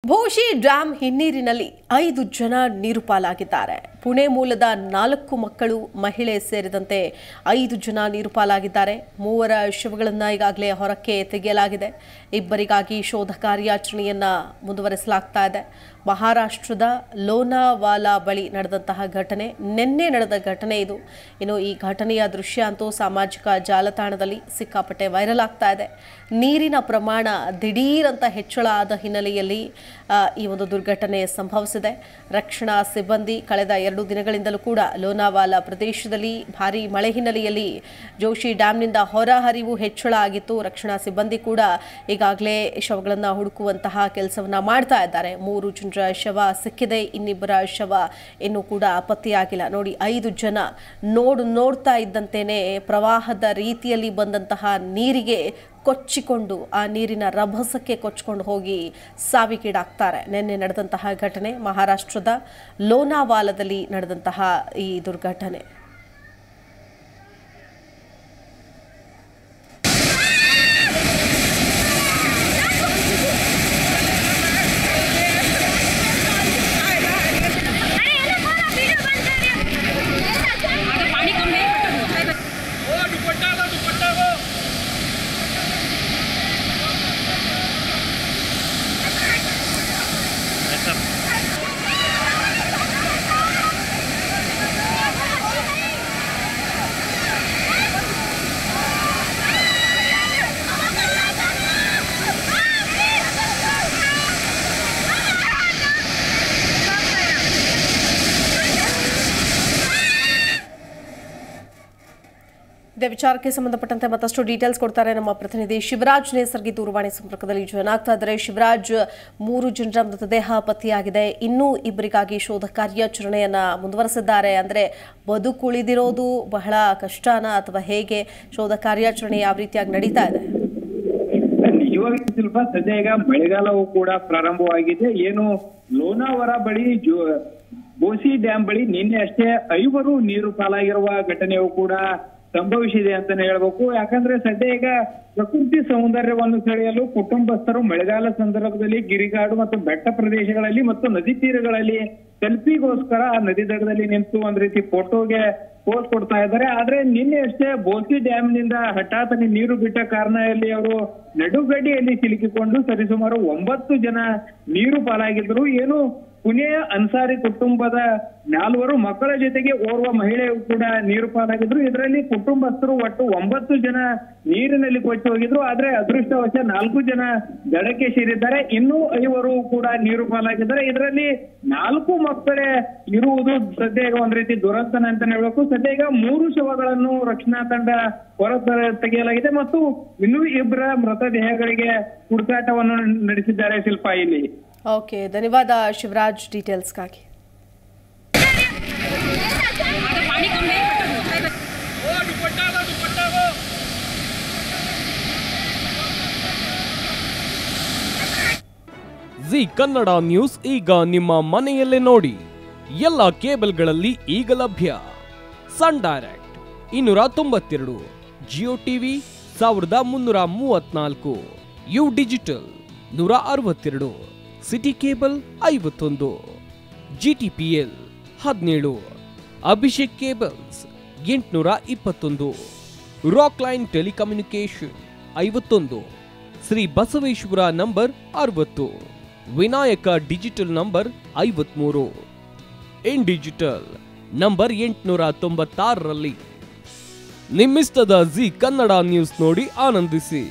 ಭೋಶಿ dam ಹಿನ್ನೀರಿನಲ್ಲಿ 5 ಜನ ನೀರು ಪಾಲಾಗಿದ್ದಾರೆ. ಪುಣೆ ಮೂಲದ 4 ಮಕ್ಕಳು, ಮಹಿಳೆ ಸೇರಿದಂತೆ 5 ಜನ ನೀರು ಪಾಲಾಗಿದ್ದಾರೆ. 3 ಶವಗಳನ್ನು ಈಗಾಗಲೇ ಹೊರಕ್ಕೆ ತೆಗೆಯಲಾಗಿದೆ. ಇಬ್ಬರಿಗಾಗಿ ಶೋಧ ಕಾರ್ಯಾಚರಣೆಯನ್ನು ಮುಂದುವರಿಸಲಾಗ್ತಾ ಇದೆ. ಮಹಾರಾಷ್ಟ್ರದ ಲೋನಾವಾಲಾ ಬಳಿ ನಡೆದಂತಹ ಘಟನೆ, ನಿನ್ನೆ ನಡೆದ ಘಟನೆ ಇದು. ಇನ್ನು ಈ ಘಟನೆಯ ದೃಶ್ಯ ಅಂತೂ ಸಾಮಾಜಿಕ ಜಾಲತಾಣದಲ್ಲಿ ಸಿಕ್ಕಾಪಟ್ಟೆ ವೈರಲ್ ಆಗ್ತಾ ಇದೆ. ನೀರಿನ ಪ್ರಮಾಣ ದಿಢೀರಂತ ಹೆಚ್ಚಳ ಆದ ಹಿನ್ನೆಲೆಯಲ್ಲಿ ಈ ಒಂದು ದುರ್ಘಟನೆ ಸಂಭವಿಸಿದೆ. ರಕ್ಷಣಾ ಸಿಬ್ಬಂದಿ ಕಳೆದ 2 ದಿನಗಳಿಂದಲೂ ಕೂಡ ಲೋನಾವಾಲಾ ಪ್ರದೇಶದಲ್ಲಿ ಭಾರೀ ಮಳೆ ಹಿನ್ನೆಲೆಯಲ್ಲಿ ಜೋಶಿ ಡ್ಯಾಂನಿಂದ ಹೊರಹರಿವು ಹೆಚ್ಚಳ ಆಗಿತ್ತು. ರಕ್ಷಣಾ ಸಿಬ್ಬಂದಿ ಕೂಡ ಈಗಾಗಲೇ ಶವಗಳನ್ನು ಹುಡುಕುವಂತಹ ಕೆಲಸವನ್ನ ಮಾಡ್ತಾ ಇದ್ದಾರೆ. 3 ಜನರ ಶವ ಸಿಕ್ಕಿದೆ, ಇನ್ನಿಬ್ಬರ ಶವ ಇನ್ನೂ ಕೂಡ ಪತ್ತೆಯಾಗಿಲ್ಲ. ನೋಡಿ, 5 ಜನ ನೋಡ್ತಾ ಇದ್ದಂತೆಯೇ ಪ್ರವಾಹದ ರೀತಿಯಲ್ಲಿ ಬಂದಂತಹ ನೀರಿಗೆ ಕೊಚ್ಚಿಕೊಂಡು, ಆ ನೀರಿನ ರಭಸಕ್ಕೆ ಕೊಚ್ಚಿಕೊಂಡು ಹೋಗಿ ಸಾವಿಗೀಡಾಗ್ತಾರೆ. ನಿನ್ನೆ ನಡೆದಂತಹ ಘಟನೆ ಮಹಾರಾಷ್ಟ್ರದ ಲೋನಾವಾಲಾದಲ್ಲಿ ನಡೆದಂತಹ ಈ ದುರ್ಘಟನೆ. ಇದೇ ವಿಚಾರಕ್ಕೆ ಸಂಬಂಧಪಟ್ಟಂತೆ ಮತ್ತಷ್ಟು ಡೀಟೇಲ್ಸ್ ಕೊಡ್ತಾರೆ ನಮ್ಮ ಪ್ರತಿನಿಧಿ ಶಿವರಾಜ್ ನೇಸರ್ಗಿ ದೂರವಾಣಿ ಸಂಪರ್ಕದಲ್ಲಿ ಜಾಯ್ನ್ ಆಗ್ತಾ ಇದ್ದಾರೆ. ಶಿವರಾಜ್, 3 ಜನರ ಮೃತದೇಹ ಪತ್ತೆಯಾಗಿದೆ. ಇನ್ನೂ ಇಬ್ಬರಿಗಾಗಿ ಶೋಧ ಕಾರ್ಯಾಚರಣೆಯನ್ನ ಮುಂದುವರೆಸಿದ್ದಾರೆ. ಅಂದ್ರೆ ಬದುಕುಳಿದಿರೋದು ಬಹಳ ಕಷ್ಟನಾ ಅಥವಾ ಹೇಗೆ? ಶೋಧ ಕಾರ್ಯಾಚರಣೆ ಯಾವ ರೀತಿಯಾಗಿ ನಡೀತಾ ಇದೆ? ನಿಜವಾಗಿ ಸ್ವಲ್ಪ ಸದ್ಯ ಈಗ ಮಳೆಗಾಲವೂ ಕೂಡ ಪ್ರಾರಂಭವಾಗಿದೆ. ಏನು ಲೋನಾವಾಲಾ ಬಳಿ ಭೋಶಿ ಡ್ಯಾಂ ಬಳಿ ನಿನ್ನೆ ಅಷ್ಟೇ 5 ನೀರು ಪಾಲಾಗಿರುವ ಘಟನೆಯೂ ಕೂಡ ಸಂಭವಿಸಿದೆ ಅಂತಾನೆ ಹೇಳ್ಬೇಕು. ಯಾಕಂದ್ರೆ ಸದ್ಯ ಈಗ ಪ್ರಕೃತಿ ಸೌಂದರ್ಯವನ್ನು ಸೆಳೆಯಲು ಕುಟುಂಬಸ್ಥರು ಮಳೆಗಾಲ ಸಂದರ್ಭದಲ್ಲಿ ಗಿರಿಗಾಡು ಮತ್ತು ಬೆಟ್ಟ ಪ್ರದೇಶಗಳಲ್ಲಿ ಮತ್ತು ನದಿ ತೀರಗಳಲ್ಲಿ ಸೆಲ್ಫಿಗೋಸ್ಕರ ಆ ನದಿ ದಡದಲ್ಲಿ ನಿಂತು ಒಂದ್ ರೀತಿ ಫೋಟೋಗೆ ಪೋಸ್ ಕೊಡ್ತಾ ಇದ್ದಾರೆ. ಆದ್ರೆ ನಿನ್ನೆ ಅಷ್ಟೇ ಭೋಶಿ ಡ್ಯಾಮ್ ನಿಂದ ಹಠಾತ್ ನೀರು ಬಿಟ್ಟ ಕಾರಣದಲ್ಲಿ ಅವರು ನಡುಗಡ್ಡೆಯಲ್ಲಿ ಸಿಲುಕಿಕೊಂಡು ಸರಿಸುಮಾರು 9 ಜನ ನೀರು ಪಾಲಾಗಿದ್ರು. ಏನು ಪುಣೆಯ ಅನ್ಸಾರಿ ಕುಟುಂಬದ 4 ಮಕ್ಕಳ ಜೊತೆಗೆ ಓರ್ವ ಮಹಿಳೆಯು ಕೂಡ ನೀರು ಪಾಲಾಗಿದ್ರು. ಇದರಲ್ಲಿ ಕುಟುಂಬಸ್ಥರು ಒಟ್ಟು 9 ಜನ ನೀರಿನಲ್ಲಿ ಕೊಚ್ಚಿ ಹೋಗಿದ್ರು. ಆದ್ರೆ ಅದೃಷ್ಟವಶ 4 ಜನ ದಡಕ್ಕೆ ಸೇರಿದ್ದಾರೆ. ಇನ್ನೂ 5 ಕೂಡ ನೀರು ಪಾಲಾಗಿದ್ದಾರೆ. ಇದರಲ್ಲಿ 4 ಮಕ್ಕಳೇ ಇರುವುದು ಸದ್ಯ ಒಂದ್ ರೀತಿ ದುರಂತನ ಅಂತ ಹೇಳ್ಬೇಕು. ಸದ್ಯ ಈಗ 3 ಶವಗಳನ್ನು ರಕ್ಷಣಾ ತಂಡ ಹೊರ ತೆಗೆಯಲಾಗಿದೆ ಮತ್ತು ಇನ್ನೂ 2 ಮೃತದೇಹಗಳಿಗೆ ಹುಡುಕಾಟವನ್ನು ನಡೆಸಿದ್ದಾರೆ. ಶಿಲ್ಪ, ಇಲ್ಲಿ ಓಕೆ, ಧನ್ಯವಾದ ಶಿವರಾಜ್ ಡೀಟೇಲ್ಸ್ಗಾಗಿ. ಜಿ ಕನ್ನಡ ನ್ಯೂಸ್ ಈಗ ನಿಮ್ಮ ಮನೆಯಲ್ಲೇ ನೋಡಿ. ಎಲ್ಲ ಕೇಬಲ್ಗಳಲ್ಲಿ ಈಗ ಲಭ್ಯ. Sun Direct 292, Jio TV 1334, U digital 162, City cable 51, GTPL 17, Abhishek cables 821, rock line telecommunication 51, Shri Basaveshwara number 60, Vinayaka digital number 53, in digital number 896ರಲ್ಲಿ. ನಿಮ್ಮಿಸ್ತದ ಜಿ ಕನ್ನಡ ನ್ಯೂಸ್ ನೋಡಿ ಆನಂದಿಸಿ.